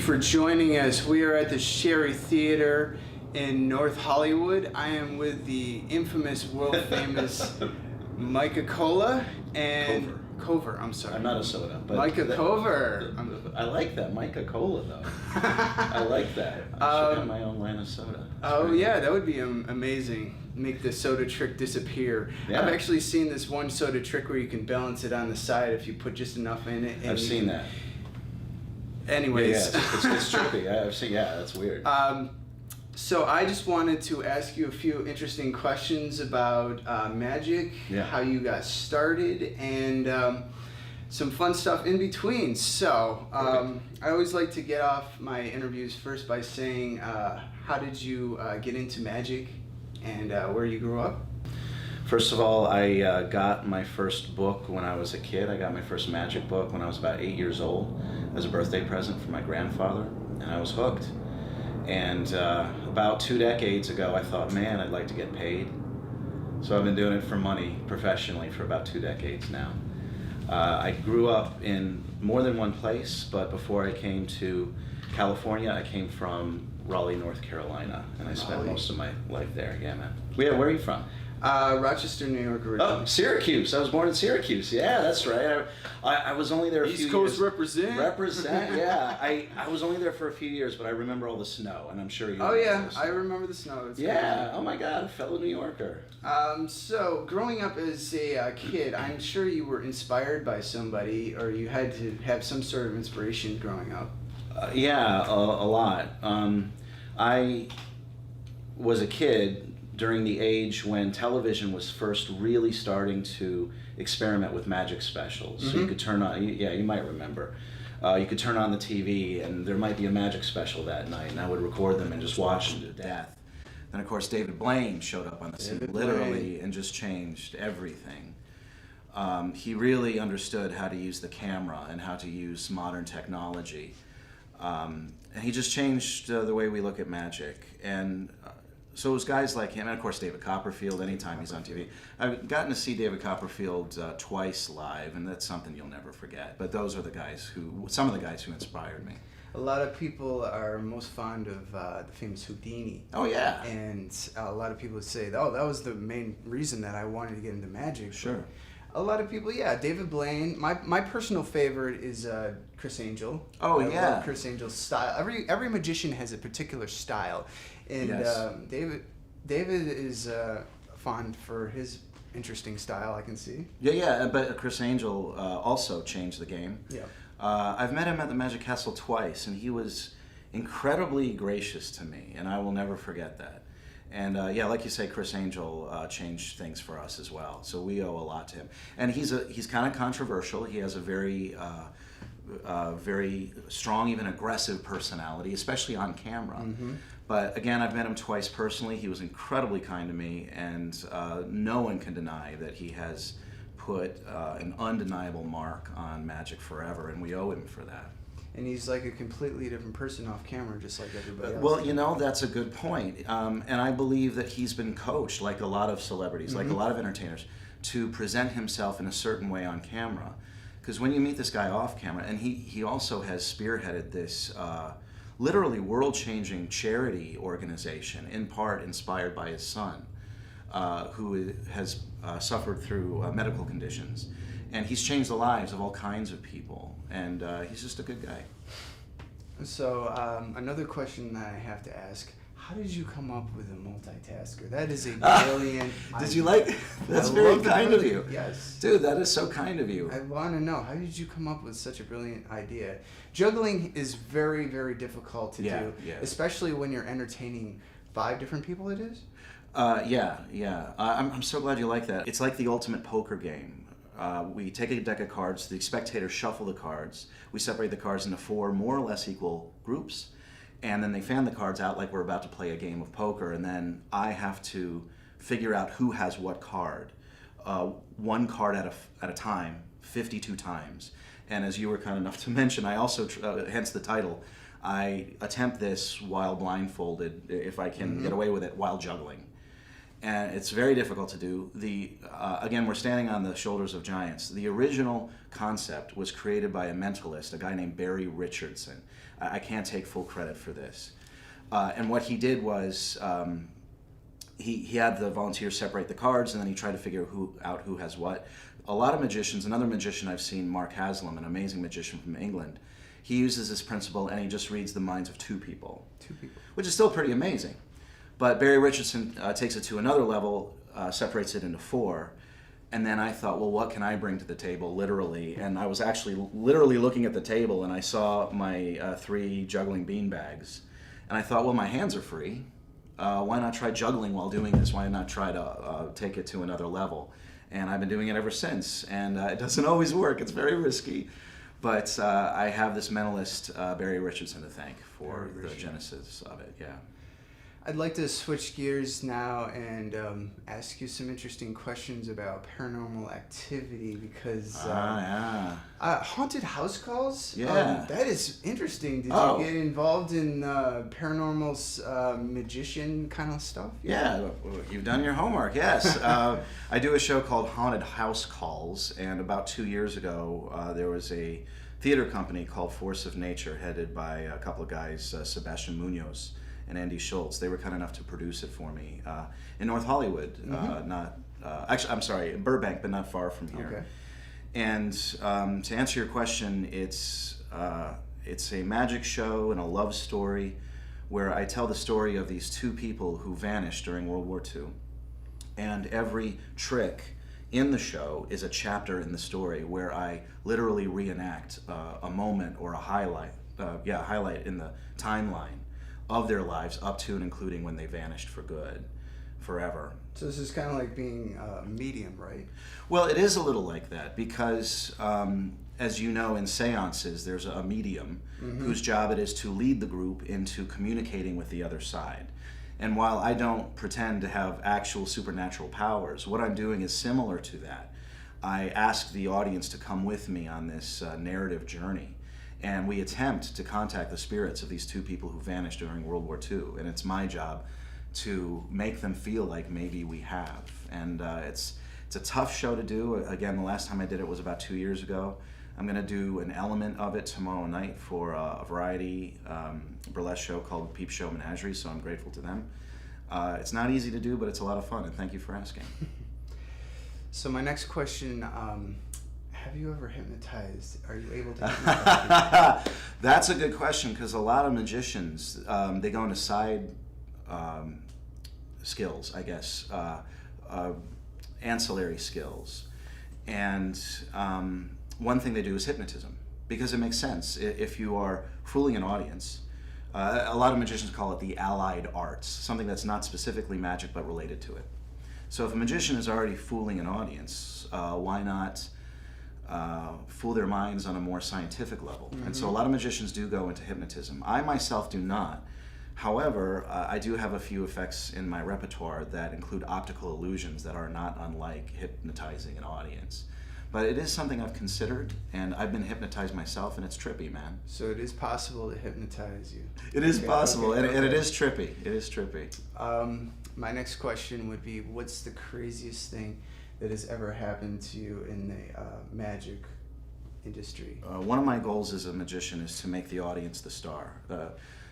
for joining us. We are at the Sherry Theater in North Hollywood. I am with the infamous, world-famous Micah Cola and Cover. I'm sorry. I'm not a soda, but Micah Cover. I like that Micah Cola though. I like that. I should have my own line of soda. Yeah, that would be amazing. Make the soda trick disappear. Yeah. I've actually seen this one soda trick where you can balance it on the side if you put just enough in it. I've seen that. Anyways. Yeah, it's trippy. I've seen. Yeah, that's weird. So I just wanted to ask you a few interesting questions about magic, how you got started, and some fun stuff in between. So I always like to get off my interviews first by saying, how did you get into magic and where you grew up? First of all, I got my first book when I was a kid. I got my first magic book when I was about 8 years old as a birthday present from my grandfather, and I was hooked. And about 2 decades ago, I thought, man, I'd like to get paid. So I've been doing it for money professionally for about 2 decades now. I grew up in more than one place, but before I came to California, I came from Raleigh, North Carolina, and I spent most of my life there. Yeah, man. Yeah, where are you from? Rochester, New York originally. Oh, Syracuse. I was born in Syracuse. Yeah, that's right. I was only there a few years. East Coast represent. Represent, yeah. I was only there for a few years, but I remember all the snow, and I'm sure you Oh, yeah. I remember the snow. It's yeah. crazy. Oh, my God. A fellow New Yorker. So, growing up as a kid, I'm sure you were inspired by somebody, or you had to have some sort of inspiration growing up. Yeah, a lot. I was a kid during the age when television was first really starting to experiment with magic specials. Mm-hmm. So you could turn on, you might remember, you could turn on the TV and there might be a magic special that night, and I would record them and just watch them to death. Then of course David Blaine showed up on the scene literally and just changed everything. He really understood how to use the camera and how to use modern technology. And he just changed the way we look at magic. And so it was guys like him, and of course David Copperfield, anytime he's on TV. I've gotten to see David Copperfield twice live, and that's something you'll never forget. But those are some of the guys who inspired me. A lot of people are most fond of the famous Houdini. Oh, yeah. And a lot of people say, oh, that was the main reason that I wanted to get into magic. Sure. A lot of people, yeah. David Blaine. My personal favorite is Chris Angel. Oh, I yeah. love Chris Angel's style. Every magician has a particular style, and yes. David is fond for his interesting style. I can see. Yeah. But Chris Angel also changed the game. Yeah. I've met him at the Magic Castle twice, and he was incredibly gracious to me, and I will never forget that. And yeah, like you say, Chris Angel changed things for us as well. So we owe a lot to him. And he's kind of controversial. He has a very strong, even aggressive personality, especially on camera. Mm-hmm. But again, I've met him twice personally. He was incredibly kind to me, and no one can deny that he has put an undeniable mark on magic forever, and we owe him for that. And he's like a completely different person off camera, just like everybody else. Well, that's a good point. And I believe that he's been coached, like a lot of celebrities, like a lot of entertainers, to present himself in a certain way on camera. Because when you meet this guy off camera, and he also has spearheaded this literally world-changing charity organization, in part inspired by his son, who has suffered through medical conditions. And he's changed the lives of all kinds of people, and he's just a good guy. So another question that I have to ask: how did you come up with a multitasker? That is a brilliant. Did you like? That's very kind of you. Yes, dude, that is so kind of you. I want to know, how did you come up with such a brilliant idea? Juggling is very, very difficult to do, especially when you're entertaining 5 different people. It is. Yeah. I'm so glad you like that. It's like the ultimate poker game. We take a deck of cards, the spectators shuffle the cards, we separate the cards into 4 more or less equal groups, and then they fan the cards out like we're about to play a game of poker, and then I have to figure out who has what card, 1 card at a time, 52 times. And as you were kind enough to mention, I also, hence the title, I attempt this while blindfolded, if I can get away with it, while juggling. And it's very difficult to do. Again, we're standing on the shoulders of giants. The original concept was created by a mentalist, a guy named Barry Richardson. I can't take full credit for this. And what he did was he had the volunteers separate the cards, and then he tried to figure out who has what. A lot of magicians, another magician I've seen, Mark Haslam, an amazing magician from England, he uses this principle and he just reads the minds of two people. Which is still pretty amazing. But Barry Richardson takes it to another level, separates it into 4. And then I thought, well, what can I bring to the table, literally? And I was actually literally looking at the table, and I saw my 3 juggling beanbags. And I thought, well, my hands are free. Why not try juggling while doing this? Why not try to take it to another level? And I've been doing it ever since. And it doesn't always work. It's very risky. But I have this mentalist, Barry Richardson, to thank for the genesis of it, yeah. I'd like to switch gears now and ask you some interesting questions about paranormal activity because haunted house calls. Yeah, that is interesting. Did you get involved in paranormal magician kind of stuff? Yeah, you've done your homework. Yes, I do a show called Haunted House Calls, and about 2 years ago there was a theater company called Force of Nature, headed by a couple of guys, Sebastian Munoz and Andy Schultz. They were kind enough to produce it for me in North Hollywood, actually, I'm sorry, Burbank, but not far from here. Okay. And to answer your question, it's a magic show and a love story where I tell the story of these 2 people who vanished during World War II. And every trick in the show is a chapter in the story where I literally reenact a moment or a highlight in the timeline of their lives up to and including when they vanished for good, forever. So this is kind of like being a medium, right? Well, it is a little like that because, as you know, in seances, there's a medium whose job it is to lead the group into communicating with the other side. And while I don't pretend to have actual supernatural powers, what I'm doing is similar to that. I ask the audience to come with me on this narrative journey. And we attempt to contact the spirits of these 2 people who vanished during World War II. And it's my job to make them feel like maybe we have. And it's a tough show to do. Again, the last time I did it was about 2 years ago. I'm going to do an element of it tomorrow night for a variety burlesque show called Peep Show Menagerie, so I'm grateful to them. It's not easy to do, but it's a lot of fun, and thank you for asking. So my next question, have you ever hypnotized? Are you able to hypnotize people? That's a good question, because a lot of magicians, they go into side skills, I guess, ancillary skills. And one thing they do is hypnotism, because it makes sense. If you are fooling an audience, a lot of magicians call it the allied arts, something that's not specifically magic but related to it. So if a magician is already fooling an audience, why not fool their minds on a more scientific level? And so a lot of magicians do go into hypnotism. I myself do not. However, I do have a few effects in my repertoire that include optical illusions that are not unlike hypnotizing an audience. But it is something I've considered, and I've been hypnotized myself, and it's trippy, man. So it is possible to hypnotize you. It is possible, and it is trippy. It is trippy. My next question would be, what's the craziest thing that has ever happened to you in the magic industry? One of my goals as a magician is to make the audience the star.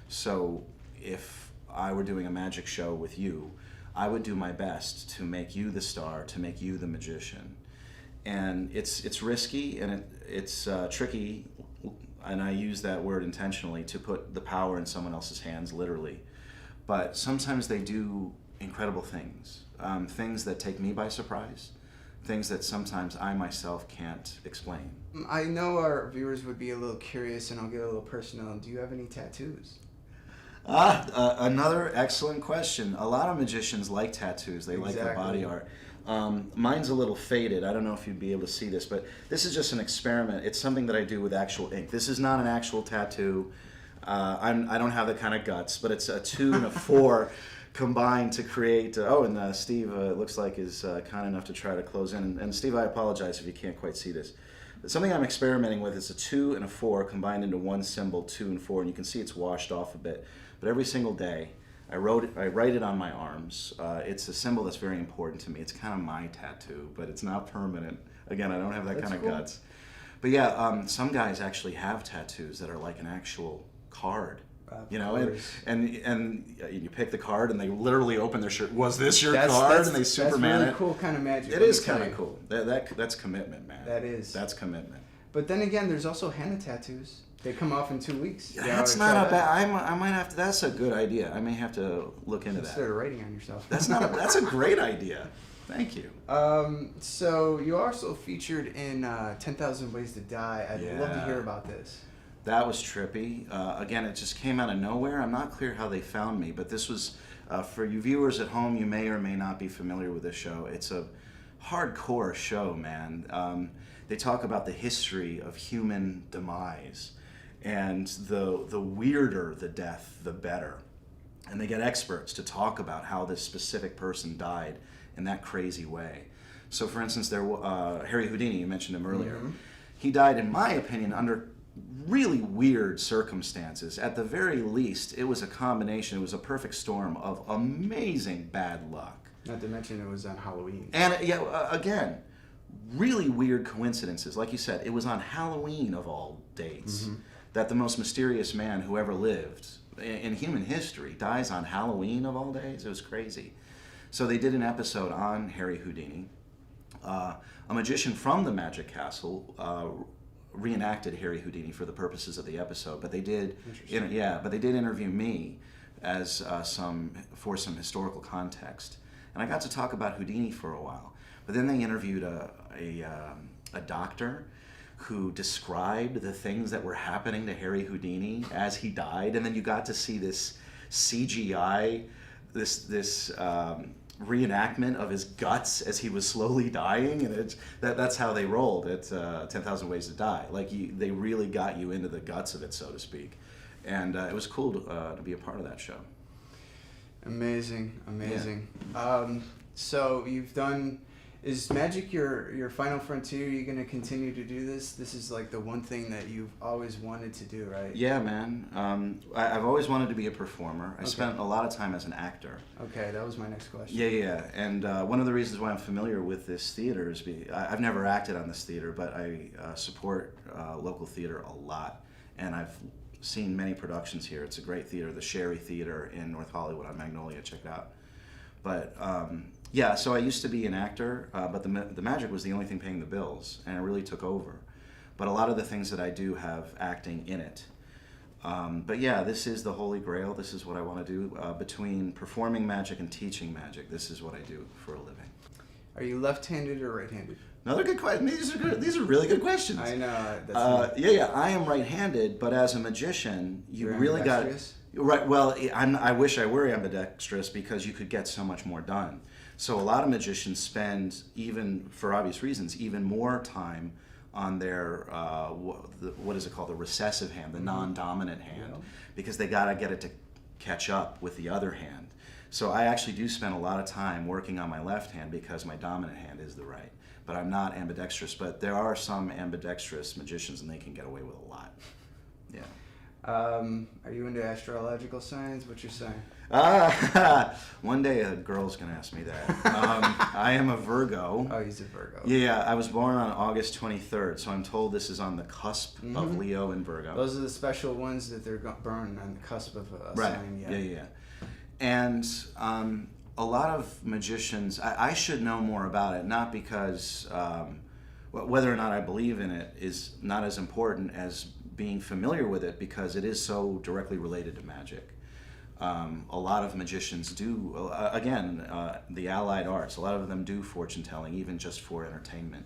So if I were doing a magic show with you, I would do my best to make you the star, to make you the magician. And it's risky and it's tricky, and I use that word intentionally to put the power in someone else's hands, literally. But sometimes they do incredible things, things that take me by surprise, things that sometimes I myself can't explain. I know our viewers would be a little curious, and I'll get a little personal. Do you have any tattoos? Another excellent question. A lot of magicians like tattoos. They like the body art. Mine's a little faded. I don't know if you'd be able to see this, but this is just an experiment. It's something that I do with actual ink. This is not an actual tattoo. I don't have the kind of guts, but it's a 2 and a 4 combined to create. And Steve, it looks like, is kind enough to try to close in. And Steve, I apologize if you can't quite see this. But something I'm experimenting with is a 2 and a 4 combined into one symbol, 2 and 4, and you can see it's washed off a bit. But every single day, I write it on my arms. It's a symbol that's very important to me. It's kind of my tattoo, but it's not permanent. Again, I don't have that kind of guts. But yeah, some guys actually have tattoos that are like an actual card. Of You know, course. and you pick the card, and they literally open their shirt. Was this your card? That's, and they Superman that's really cool kind of magic. It is kind of cool. That's commitment, man. That is. That's commitment. But then again, there's also henna tattoos. They come off in 2 weeks. That's not a bad. I might have to. That's a good idea. I may have to look into that. Start writing on yourself. That's not. That's a great idea. Thank you. So you also featured in 10,000 Ways to Die. I'd love to hear about this. That was trippy. Again, it just came out of nowhere. I'm not clear how they found me, but this was, for you viewers at home, you may or may not be familiar with this show. It's a hardcore show, man. They talk about the history of human demise, and the weirder the death, the better. And they get experts to talk about how this specific person died in that crazy way. So, for instance, Harry Houdini, you mentioned him earlier. Mm-hmm. He died, in my opinion, under really weird circumstances. At the very least, it was a combination, it was a perfect storm of amazing bad luck. Not to mention it was on Halloween. And again, really weird coincidences. Like you said, it was on Halloween of all dates that the most mysterious man who ever lived in human history dies on Halloween of all days. It was crazy. So they did an episode on Harry Houdini. A magician from the Magic Castle reenacted Harry Houdini for the purposes of the episode, but they did, but they did interview me as for some historical context, and I got to talk about Houdini for a while. But then they interviewed a doctor who described the things that were happening to Harry Houdini as he died, and then you got to see this CGI, this reenactment of his guts as he was slowly dying, and that's how they rolled at 10,000 Ways to Die. Like they really got you into the guts of it, so to speak, and it was cool to be a part of that show. Amazing. So you've done. Is magic your final frontier? Are you going to continue to do this? This is like the one thing that you've always wanted to do, right? Yeah, man. I've always wanted to be a performer. I spent a lot of time as an actor. Okay, that was my next question. Yeah. And one of the reasons why I'm familiar with this theater is I've never acted on this theater, but I support local theater a lot. And I've seen many productions here. It's a great theater, the Sherry Theater in North Hollywood on Magnolia. Check it out. But yeah, so I used to be an actor, but the magic was the only thing paying the bills, and it really took over. But a lot of the things that I do have acting in it. But yeah, this is the holy grail. This is what I want to do. Between performing magic and teaching magic, this is what I do for a living. Are you left-handed or right-handed? Another good question. These are good. These are really good questions. I know. Yeah. I am right-handed, but as a magician, You're really got ambidextrous? right. Well, I wish I were ambidextrous because you could get so much more done. So a lot of magicians spend, even for obvious reasons, even more time on their what is it called, the recessive hand, the non-dominant hand, because they gotta get it to catch up with the other hand. So I actually do spend a lot of time working on my left hand because my dominant hand is the right. But I'm not ambidextrous. But there are some ambidextrous magicians, and they can get away with a lot. Yeah. Are you into astrological signs? What's your sign? One day a girl's gonna ask me that. I am a Virgo. Oh, he's a Virgo. Yeah, I was born on August 23rd, so I'm told this is on the cusp of Leo and Virgo. Those are the special ones that they're born on the cusp of a sign. Yeah. And a lot of magicians, I should know more about it, not because whether or not I believe in it is not as important as being familiar with it, because it is so directly related to magic. A lot of magicians do, the allied arts, a lot of them do fortune telling, even just for entertainment.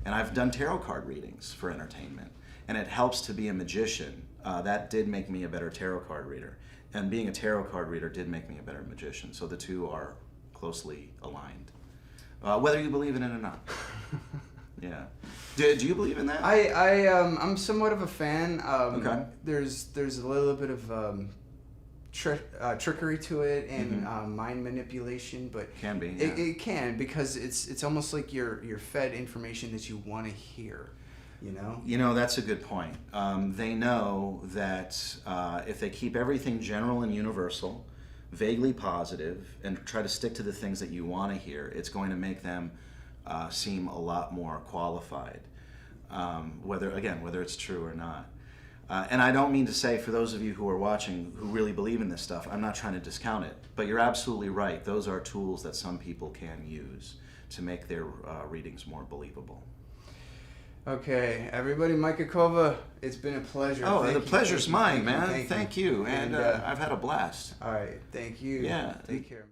And I've done tarot card readings for entertainment, and it helps to be a magician. That did make me a better tarot card reader. And being a tarot card reader did make me a better magician. So the two are closely aligned, whether you believe in it or not. Yeah. Do you believe in that? I'm somewhat of a fan. Okay. There's a little bit of trickery to it and mind manipulation, but can be. Yeah. It can, because it's almost like you're fed information that you want to hear. You know, that's a good point. They know that if they keep everything general and universal, vaguely positive, and try to stick to the things that you want to hear, it's going to make them seem a lot more qualified, whether it's true or not. And I don't mean to say, for those of you who are watching who really believe in this stuff, I'm not trying to discount it. But you're absolutely right. Those are tools that some people can use to make their readings more believable. Okay, everybody, Micah Kova, it's been a pleasure. Oh, the pleasure's mine, man. Thank you. And I've had a blast. All right, thank you. Yeah. Take care.